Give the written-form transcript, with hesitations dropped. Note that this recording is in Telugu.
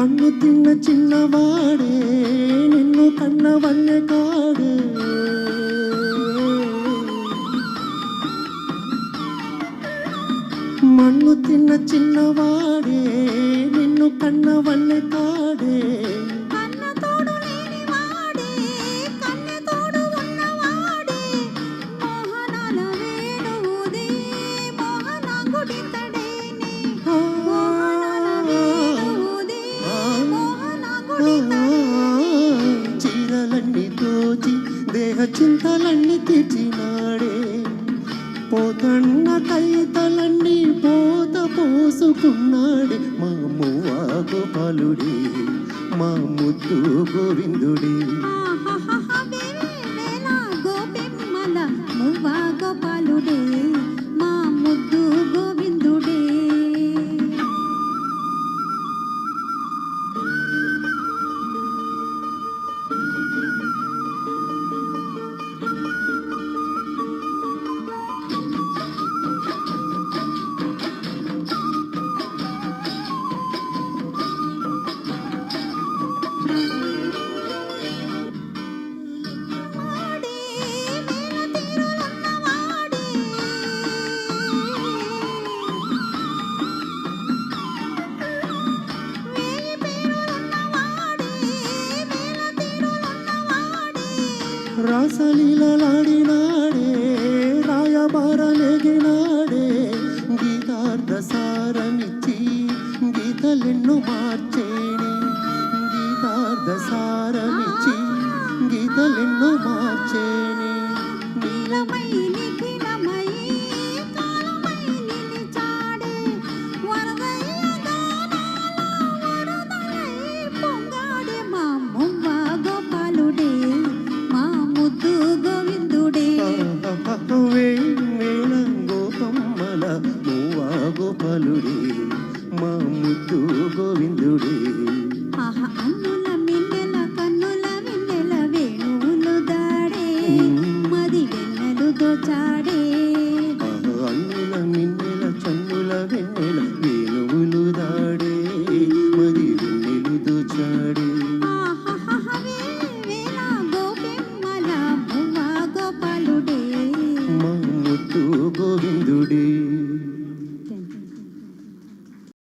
మన్ను తిన్న చిన్నవాడే నిన్ను కన్నవన్నె కాడే. మన్ను తిన్న చిన్నవాడే నిన్ను కన్నవన్నె కాడే. చీరలన్నీ దోచి దేహ చింతలన్నీ తీర్చినాడే. పోతన్న కైతలన్నీ పోత పోసుకున్నాడే. మా మువ్వా గోపాలుడే మా ముద్దు గోవిందుడే. మువ్వా గోపాలుడే మా ముద్దు గోవిందుడే. రాసలీలలాడినాడే రాయబారలేగినాడే. గీతార్థ సారమిచ్చి గీతలెన్నో మార్చేనే. గీతార్థ సారమిచ్చి గీతలెన్నో మార్చేనే. నీలమై నిఖిలమై కాలమై నిలిచాడే. వరదయ్య గానాల వరదలై పొంగాడే. మా మువ్వా గోపాలుడే మా ముద్దు గోవిందుడే. వేళ గోపమ్మల మువ్వా గోపాలుడే మా ముద్దు గోవిందుడే. అన్నుల మిన్నెల కన్నుల వెన్నెల వేణువులు దాడే. మది వెన్నెలు దోచాడే. అన్నుల మిన్నెల చన్నుల వెన్నెల వేణువులు దాడే. మది వెన్నెలు దోచాడే. వేళ గోపెమ్మల మువ్వా గోపాలుడే మా ముద్దు గోవిందుడే.